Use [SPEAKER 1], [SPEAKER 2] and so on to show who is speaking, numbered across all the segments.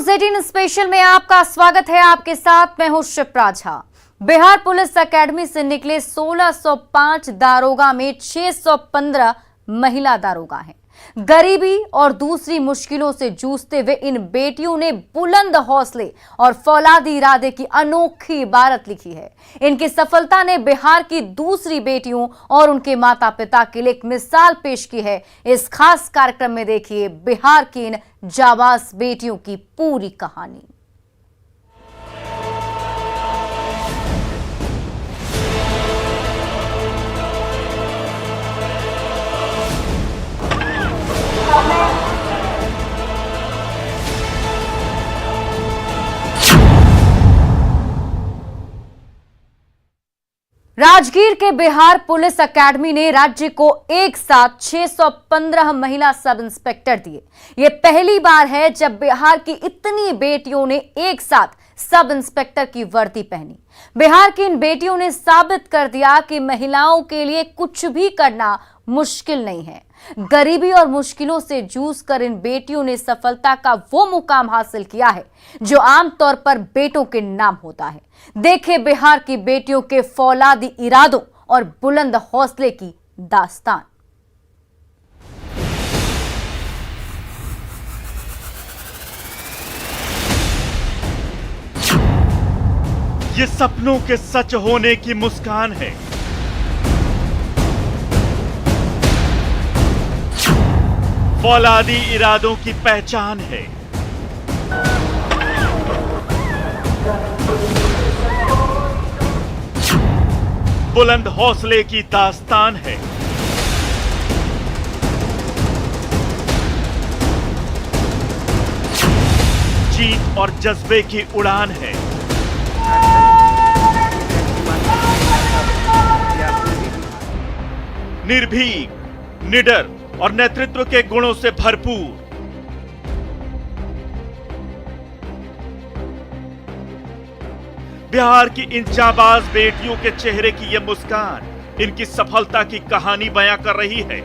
[SPEAKER 1] News 18 special में आपका स्वागत है। आपके साथ मैं हूं शिप्रा झा। बिहार पुलिस एकेडमी से निकले 1605 दारोगा में 615 महिला दारोगा हैं। गरीबी और दूसरी मुश्किलों से जूझते हुए इन बेटियों ने बुलंद हौसले और फौलादी इरादे की अनोखी इबारत लिखी है। इनकी सफलता ने बिहार की दूसरी बेटियों और उनके माता पिता के लिए एक मिसाल पेश की है। इस खास कार्यक्रम में देखिए बिहार की इन जाबाज बेटियों की पूरी कहानी। राजगीर के बिहार पुलिस एकेडमी ने राज्य को एक साथ 615 महिला सब इंस्पेक्टर दिए। ये पहली बार है जब बिहार की इतनी बेटियों ने एक साथ सब इंस्पेक्टर की वर्दी पहनी। बिहार की इन बेटियों ने साबित कर दिया कि महिलाओं के लिए कुछ भी करना मुश्किल नहीं है। गरीबी और मुश्किलों से जूझकर इन बेटियों ने सफलता का वो मुकाम हासिल किया है जो आमतौर पर बेटों के नाम होता है। देखें बिहार की बेटियों के फौलादी इरादों और बुलंद हौसले की दास्तान।
[SPEAKER 2] ये सपनों के सच होने की मुस्कान है। फौलादी इरादों की पहचान है। बुलंद हौसले की दास्तान है। जीत और जज्बे की उड़ान है। निर्भीक, निडर और नेतृत्व के गुणों से भरपूर बिहार की इन जाबाज बेटियों के चेहरे की यह मुस्कान इनकी सफलता की कहानी बयां कर रही है।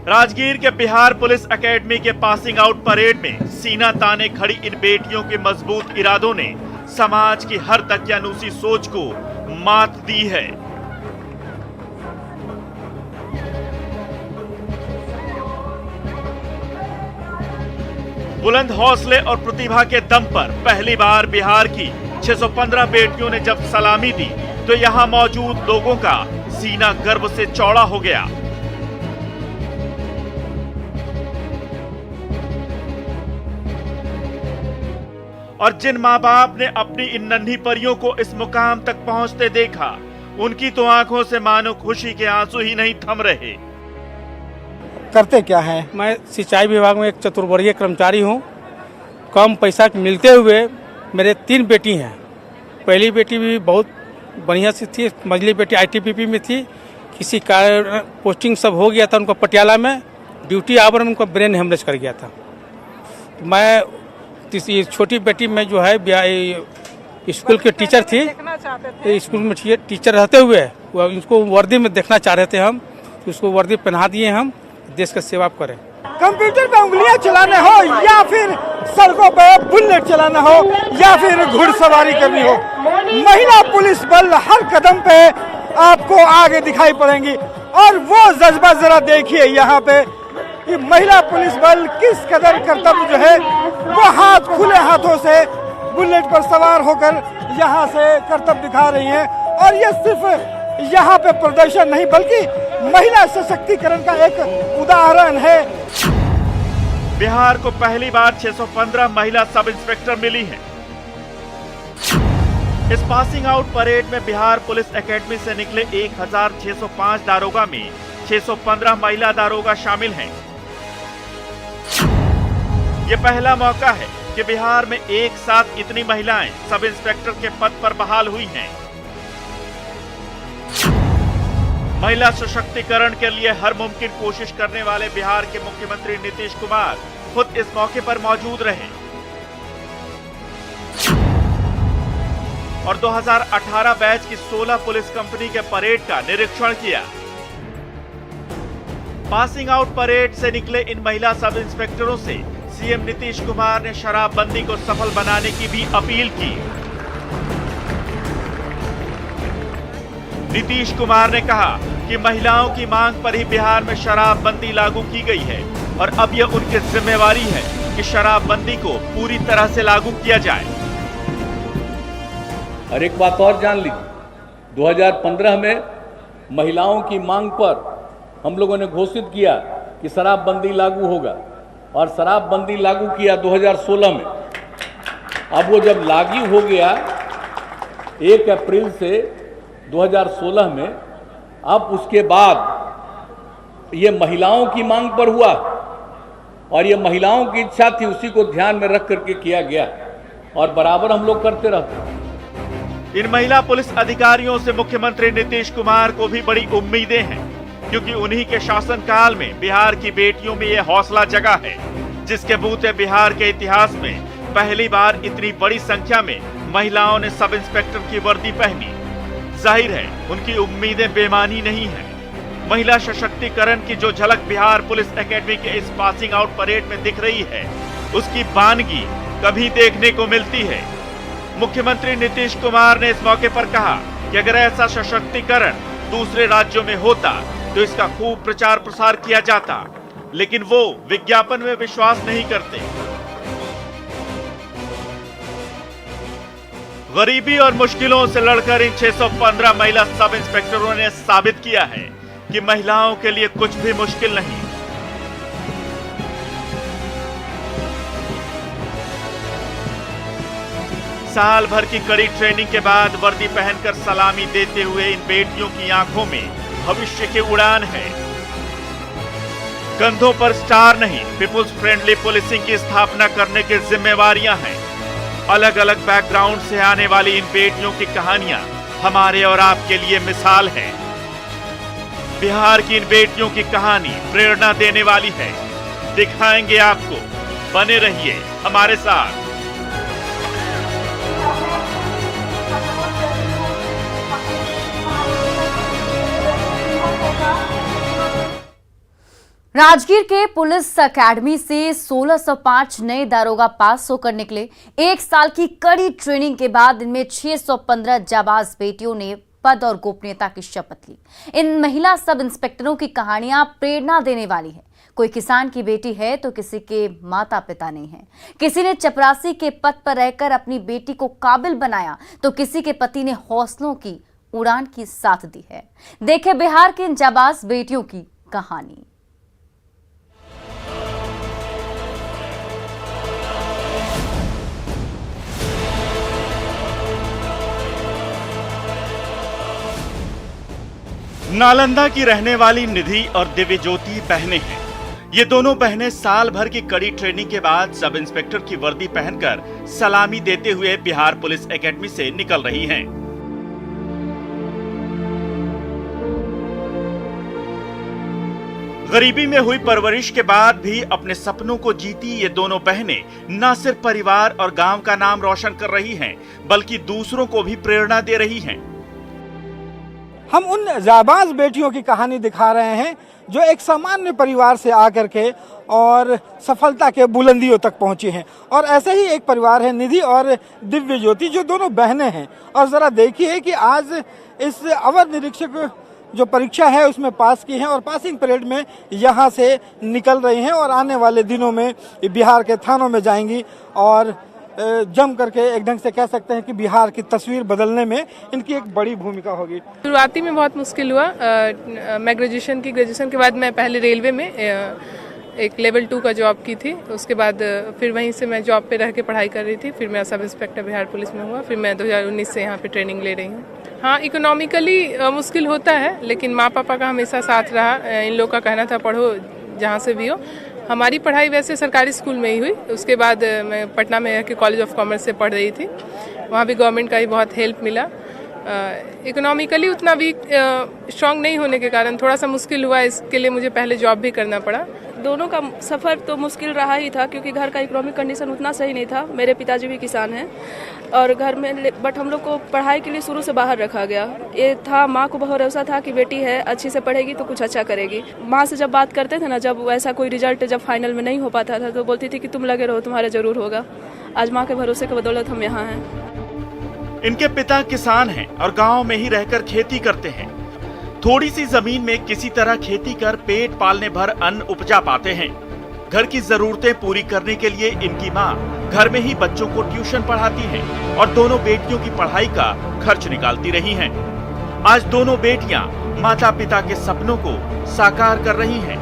[SPEAKER 2] राजगीर के बिहार पुलिस एकेडमी के पासिंग आउट परेड में सीना ताने खड़ी इन बेटियों के मजबूत इरादों ने समाज की हर दकियानूसी सोच को मात दी है। बुलंद हौसले और प्रतिभा के दम पर पहली बार बिहार की 615 बेटियों ने जब सलामी दी तो यहां मौजूद लोगों का सीना गर्व से चौड़ा हो गया। और जिन माँ बाप ने अपनी इन नन्ही परियों को इस मुकाम तक पहुंचते देखा, उनकी तो आंखों से मानो खुशी के आंसू ही नहीं थम रहे।
[SPEAKER 3] करते क्या है?
[SPEAKER 4] मैं सिंचाई विभाग में एक चतुर्वर्गीय कर्मचारी हूँ। कम पैसा मिलते हुए मेरे 3 बेटी हैं। पहली बेटी भी बहुत बढ़िया सी थी, मझली बेटी आईटीबीपी में थी। किसी कारण पोस्टिंग सब हो गया था उनको पटियाला में, ड्यूटी आवर में उनको ब्रेन हेमरेज कर गया था। मैं तीसरी छोटी बेटी में जो है स्कूल के टीचर थी, स्कूल में टीचर रहते हुए उसको वर्दी में देखना चाह रहे थे हम, तो उसको वर्दी पहना दिए हम, देश का सेवा करें।
[SPEAKER 3] कंप्यूटर पे उंगलियां चलाने हो या फिर सड़कों पे बुलेट चलाना हो या फिर घुड़सवारी करनी हो, महिला पुलिस बल हर कदम पे आपको आगे दिखाई पड़ेंगी। और वो जज्बा जरा देखिए यहाँ पे कि महिला पुलिस बल किस कदर कर्तव्य जो है वो हाथ खुले हाथों से बुलेट पर सवार होकर यहाँ से कर्तव्य दिखा रही हैं। और ये सिर्फ यहाँ पे प्रदर्शन नहीं बल्कि महिला सशक्तिकरण का एक उदाहरण है।
[SPEAKER 2] बिहार को पहली बार 615 महिला सब इंस्पेक्टर मिली हैं। इस पासिंग आउट परेड में बिहार पुलिस एकेडमी से निकले 1605 दारोगा में 615 महिला दारोगा शामिल हैं। ये पहला मौका है कि बिहार में एक साथ इतनी महिलाएं सब इंस्पेक्टर के पद पर बहाल हुई हैं। महिला सशक्तिकरण के लिए हर मुमकिन कोशिश करने वाले बिहार के मुख्यमंत्री नीतीश कुमार खुद इस मौके पर मौजूद रहे और 2018 बैच की 16 पुलिस कंपनी के परेड का निरीक्षण किया। पासिंग आउट परेड से निकले इन महिला सब इंस्पेक्टरों से सीएम नीतीश कुमार ने शराबबंदी को सफल बनाने की भी अपील की। नीतीश कुमार ने कहा कि महिलाओं की मांग पर ही बिहार में शराबबंदी लागू की गई है और अब यह उनकी जिम्मेवारी है कि शराबबंदी को पूरी तरह से लागू किया जाए।
[SPEAKER 5] और एक बात और जान लीजिए, 2015 में महिलाओं की मांग पर हम लोगों ने घोषित किया कि शराबबंदी लागू होगा और शराबबंदी लागू किया 2016 में। अब वो जब लागू हो गया 1 अप्रैल से 2016 में, अब उसके बाद ये महिलाओं की मांग पर हुआ और ये महिलाओं की इच्छा थी, उसी को ध्यान में रख करके किया गया और बराबर हम लोग करते रहते।
[SPEAKER 2] इन महिला पुलिस अधिकारियों से मुख्यमंत्री नीतीश कुमार को भी बड़ी उम्मीदें हैं, क्योंकि उन्हीं के शासनकाल में बिहार की बेटियों में यह हौसला जगा है, जिसके बूते बिहार के इतिहास में पहली बार इतनी बड़ी संख्या में महिलाओं ने सब इंस्पेक्टर की वर्दी पहनी। जाहिर है उनकी उम्मीदें बेमानी नहीं है। महिला सशक्तिकरण की जो झलक बिहार पुलिस एकेडमी के इस पासिंग आउट परेड में दिख रही है, उसकी बानगी कभी देखने को मिलती है। मुख्यमंत्री नीतीश कुमार ने इस मौके पर कहा कि अगर ऐसा सशक्तिकरण दूसरे राज्यों में होता तो इसका खूब प्रचार प्रसार किया जाता, लेकिन वो विज्ञापन में विश्वास नहीं करते। गरीबी और मुश्किलों से लड़कर इन 615 महिला सब इंस्पेक्टरों ने साबित किया है कि महिलाओं के लिए कुछ भी मुश्किल नहीं। साल भर की कड़ी ट्रेनिंग के बाद वर्दी पहनकर सलामी देते हुए इन बेटियों की आंखों में भविष्य की उड़ान है। कंधों पर स्टार नहीं, पीपुल्स फ्रेंडली पुलिसिंग की स्थापना करने की जिम्मेवारियां हैं। अलग अलग बैकग्राउंड से आने वाली इन बेटियों की कहानियां हमारे और आपके लिए मिसाल है। बिहार की इन बेटियों की कहानी प्रेरणा देने वाली है। दिखाएंगे आपको, बने रहिए हमारे साथ।
[SPEAKER 1] राजगीर के पुलिस अकेडमी से 1605 नए दारोगा पास होकर निकले। 1 साल की कड़ी ट्रेनिंग के बाद इनमें 615 जाबाज बेटियों ने पद और गोपनीयता की शपथ ली। इन महिला सब इंस्पेक्टरों की कहानियां प्रेरणा देने वाली है। कोई किसान की बेटी है तो किसी के माता पिता नहीं है। किसी ने चपरासी के पद पर रहकर अपनी बेटी को काबिल बनाया तो किसी के पति ने हौसलों की उड़ान की साथ दी है। देखे बिहार की इन जाबाज बेटियों की कहानी।
[SPEAKER 2] नालंदा की रहने वाली निधि और दिव्यज्योति बहनें हैं। ये दोनों बहनें साल भर की कड़ी ट्रेनिंग के बाद सब इंस्पेक्टर की वर्दी पहनकर सलामी देते हुए बिहार पुलिस एकेडमी से निकल रही हैं। गरीबी में हुई परवरिश के बाद भी अपने सपनों को जीती ये दोनों बहनें न सिर्फ परिवार और गांव का नाम रोशन कर रही हैं, बल्कि दूसरों को भी प्रेरणा दे रही हैं।
[SPEAKER 3] हम उन जाबाज बेटियों की कहानी दिखा रहे हैं जो एक सामान्य परिवार से आकर के और सफलता के बुलंदियों तक पहुंची हैं। और ऐसे ही एक परिवार है निधि और दिव्यज्योति, जो दोनों बहनें हैं। और जरा देखिए कि आज इस अवर निरीक्षक जो परीक्षा है उसमें पास की हैं और पासिंग परेड में यहाँ से निकल रही हैं और आने वाले दिनों में बिहार के थानों में जाएंगी और जम करके एक ढंग से कह सकते हैं कि बिहार की तस्वीर बदलने में इनकी एक बड़ी भूमिका होगी।
[SPEAKER 6] शुरुआती में बहुत मुश्किल हुआ। मैं ग्रेजुएशन के बाद मैं पहले रेलवे में एक लेवल 2 का जॉब की थी। उसके बाद फिर वहीं से मैं जॉब पे रह के पढ़ाई कर रही थी। फिर मैं सब इंस्पेक्टर बिहार पुलिस में हुआ। फिर मैं 2019 से यहाँ पे ट्रेनिंग ले रही हूँ। हाँ, इकोनॉमिकली मुश्किल होता है, लेकिन माँ पापा का हमेशा साथ रहा। इन लोग का कहना था पढ़ो जहाँ से भी हो। हमारी पढ़ाई वैसे सरकारी स्कूल में ही हुई। उसके बाद मैं पटना में के कॉलेज ऑफ कॉमर्स से पढ़ रही थी। वहाँ भी गवर्नमेंट का ही बहुत हेल्प मिला। इकोनॉमिकली उतना भी स्ट्रांग नहीं होने के कारण थोड़ा सा मुश्किल हुआ। इसके लिए मुझे पहले जॉब भी करना पड़ा।
[SPEAKER 7] दोनों का सफ़र तो मुश्किल रहा ही था, क्योंकि घर का इकोनॉमिक कंडीशन उतना सही नहीं था। मेरे पिताजी भी किसान हैं और घर में, बट हम लोग को पढ़ाई के लिए शुरू से बाहर रखा गया। ये था, माँ को बहुत भरोसा था कि बेटी है, अच्छी से पढ़ेगी तो कुछ अच्छा करेगी। माँ से जब बात करते थे ना, जब वैसा कोई रिजल्ट जब फाइनल में नहीं हो पाता था, तो बोलती थी कि तुम लगे रहो, तुम्हारा जरूर होगा। आज माँ के भरोसे के बदौलत हम यहाँ हैं।
[SPEAKER 2] इनके पिता किसान हैं और गांव में ही रहकर खेती करते हैं। थोड़ी सी जमीन में किसी तरह खेती कर पेट पालने भर अन्न उपजा पाते हैं। घर की जरूरतें पूरी करने के लिए इनकी मां घर में ही बच्चों को ट्यूशन पढ़ाती है और दोनों बेटियों की पढ़ाई का खर्च निकालती रही हैं। आज दोनों बेटियां माता पिता के सपनों को साकार कर रही हैं।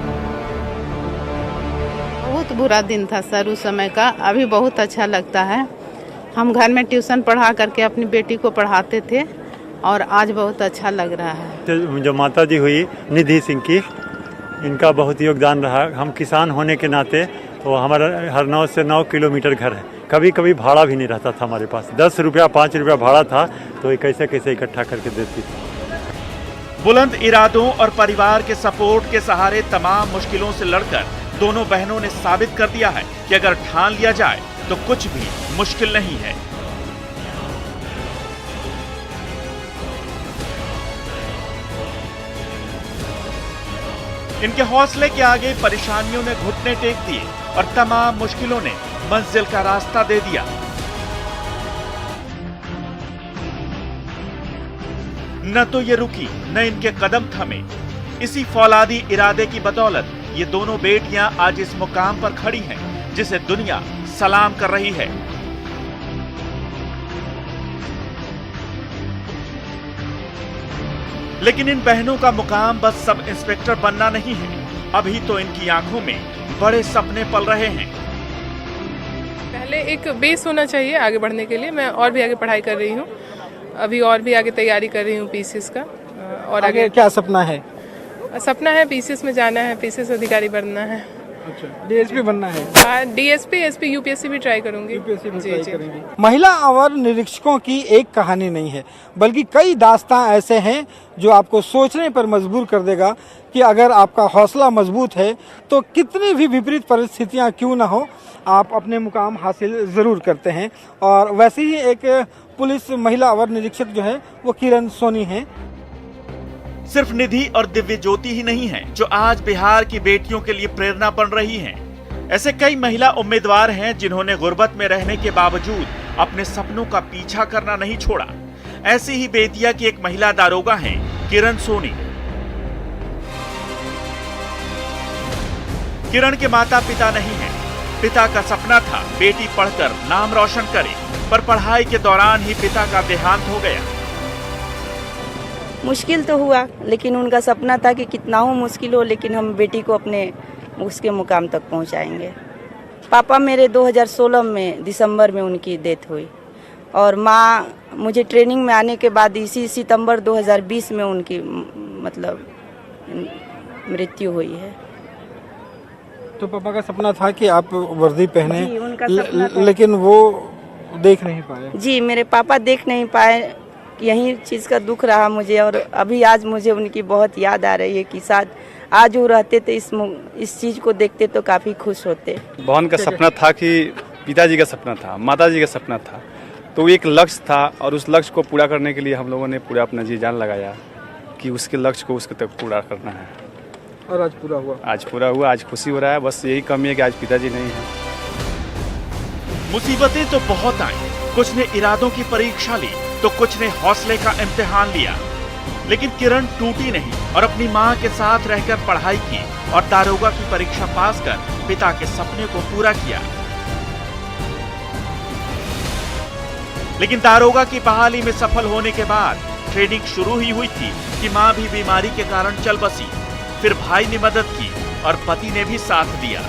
[SPEAKER 8] बहुत बुरा दिन था सर उस समय का, अभी बहुत अच्छा लगता है। हम घर में ट्यूशन पढ़ा करके अपनी बेटी को पढ़ाते थे और आज बहुत अच्छा लग रहा है।
[SPEAKER 9] जो माता जी हुई निधि सिंह की, इनका बहुत योगदान रहा। हम किसान होने के नाते तो हमारा हरनौत से 9 किलोमीटर घर है। कभी कभी भाड़ा भी नहीं रहता था हमारे पास, 10 रुपया 5 रुपया भाड़ा था तो ये कैसे कैसे इकट्ठा करके देती थी।
[SPEAKER 2] बुलंद इरादों और परिवार के सपोर्ट के सहारे तमाम मुश्किलों से लड़कर दोनों बहनों ने साबित कर दिया है कि अगर ठान लिया जाए तो कुछ भी मुश्किल नहीं है। इनके हौसले के आगे परेशानियों ने घुटने टेक दिए और तमाम मुश्किलों ने मंजिल का रास्ता दे दिया। न तो ये रुकी न इनके कदम थमे। इसी फौलादी इरादे की बदौलत ये दोनों बेटियां आज इस मुकाम पर खड़ी हैं जिसे दुनिया सलाम कर रही है। लेकिन इन बहनों का मुकाम बस सब इंस्पेक्टर बनना नहीं है। अभी तो इनकी आंखों में बड़े सपने पल रहे हैं।
[SPEAKER 6] पहले एक बेस होना चाहिए आगे बढ़ने के लिए। मैं और भी आगे पढ़ाई कर रही हूँ, अभी और भी आगे तैयारी कर रही हूँ पीसीएस का। और आगे
[SPEAKER 3] क्या सपना है?
[SPEAKER 6] सपना है पीसीएस में जाना है, पीसीएस अधिकारी बनना है।
[SPEAKER 3] अच्छा, डीएसपी बनना है?
[SPEAKER 6] डीएसपी, एसपी, यूपीएससी भी ट्राई करूंगी।
[SPEAKER 3] यूपीएससी भी ट्राई करेंगी। महिला अवर निरीक्षकों की एक कहानी नहीं है, बल्कि कई दास्तां ऐसे हैं जो आपको सोचने पर मजबूर कर देगा कि अगर आपका हौसला मजबूत है तो कितनी भी विपरीत परिस्थितियां क्यों ना हो, आप अपने मुकाम हासिल जरूर करते हैं। और वैसे ही एक पुलिस महिला अवर निरीक्षक जो है वो किरण सोनी है।
[SPEAKER 2] सिर्फ निधि और दिव्य ज्योति ही नहीं है जो आज बिहार की बेटियों के लिए प्रेरणा बन रही हैं। ऐसे कई महिला उम्मीदवार हैं जिन्होंने गुर्बत में रहने के बावजूद अपने सपनों का पीछा करना नहीं छोड़ा। ऐसी ही बेतिया की एक महिला दारोगा हैं किरण सोनी। किरण के माता पिता नहीं हैं। पिता का सपना था बेटी पढ़कर नाम रोशन करे, पर पढ़ाई के दौरान ही पिता का देहांत हो गया।
[SPEAKER 10] मुश्किल तो हुआ, लेकिन उनका सपना था कि कितना हो मुश्किल हो, लेकिन हम बेटी को अपने उसके मुकाम तक पहुंचाएंगे। पापा मेरे 2016 में दिसंबर में उनकी डेथ हुई और माँ मुझे ट्रेनिंग में आने के बाद इसी सितंबर 2020 में उनकी मतलब मृत्यु हुई है।
[SPEAKER 3] तो पापा का सपना था कि आप वर्दी पहने,
[SPEAKER 10] जी, उनका सपना था।
[SPEAKER 3] लेकिन वो देख नहीं पाए। जी,
[SPEAKER 10] मेरे पापा देख नहीं पाए, यही चीज़ का दुख रहा मुझे। और अभी आज मुझे उनकी बहुत याद आ रही है कि शायद आज वो रहते तो इस चीज़ को देखते तो काफ़ी खुश होते।
[SPEAKER 11] बहन का सपना था कि पिताजी का सपना था, माताजी का सपना था, तो एक लक्ष्य था और उस लक्ष्य को पूरा करने के लिए हम लोगों ने पूरा अपना जी जान लगाया कि उसके लक्ष्य को उसके तक पूरा करना है।
[SPEAKER 3] और आज पूरा हुआ।
[SPEAKER 11] आज पूरा हुआ, आज खुशी हो रहा है। बस यही कमी है कि आज पिताजी नहीं है।
[SPEAKER 2] मुसीबतें तो बहुत आई, कुछ ने इरादों की परीक्षा ली तो कुछ ने हौसले का इम्तिहान लिया, लेकिन किरण टूटी नहीं और अपनी मां के साथ रहकर पढ़ाई की और दारोगा की परीक्षा पास कर पिता के सपने को पूरा किया। लेकिन दारोगा की बहाली में सफल होने के बाद ट्रेनिंग शुरू ही हुई थी कि मां भी बीमारी के कारण चल बसी। फिर भाई ने मदद की और पति ने भी साथ दिया।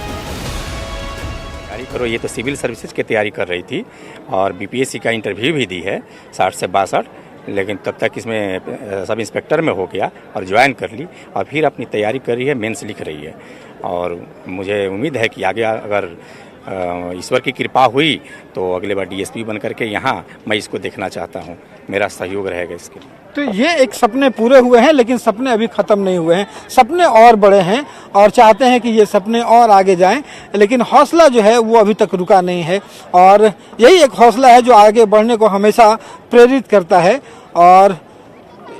[SPEAKER 12] तैयारी करो, ये तो सिविल सर्विसेज की तैयारी कर रही थी और बीपीएससी का इंटरव्यू भी दी है 60 से 62, लेकिन तब तक इसमें सब इंस्पेक्टर में हो गया और ज्वाइन कर ली और फिर अपनी तैयारी कर रही है, मेंस लिख रही है। और मुझे उम्मीद है कि आगे अगर ईश्वर की कृपा हुई तो अगले बार डीएसपी बन करके यहाँ मैं इसको देखना चाहता हूँ, मेरा सहयोग रहेगा इसके लिए।
[SPEAKER 3] तो ये एक सपने पूरे हुए हैं, लेकिन सपने अभी खत्म नहीं हुए हैं, सपने और बड़े हैं और चाहते हैं कि ये सपने और आगे जाएं, लेकिन हौसला जो है वो अभी तक रुका नहीं है और यही एक हौसला है जो आगे बढ़ने को हमेशा प्रेरित करता है। और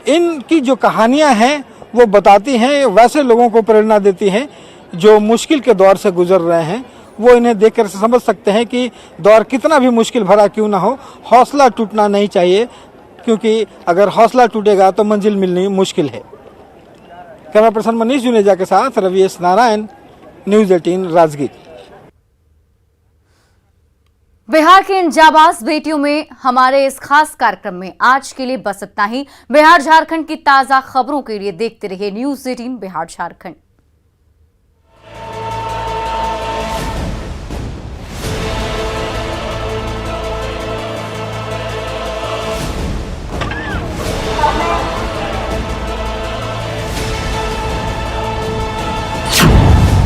[SPEAKER 3] इनकी जो कहानियां हैं वो बताती हैं, वैसे लोगों को प्रेरणा देती हैं जो मुश्किल के दौर से गुजर रहे हैं। वो इन्हें देखकर समझ सकते हैं कि दौर कितना भी मुश्किल भरा क्यों ना हो, हौसला टूटना नहीं चाहिए, क्योंकि अगर हौसला टूटेगा तो मंजिल मिलनी मुश्किल है। कैमरा पर्सन मनीष जुनेजा के साथ रवि एस नारायण, न्यूज़ 18 राजगीर।
[SPEAKER 1] बिहार की इन जाबाज बेटियों में हमारे इस खास कार्यक्रम में आज के लिए बस इतना ही। बिहार झारखंड की ताजा खबरों के लिए देखते रहिए न्यूज़ 18 बिहार झारखंड।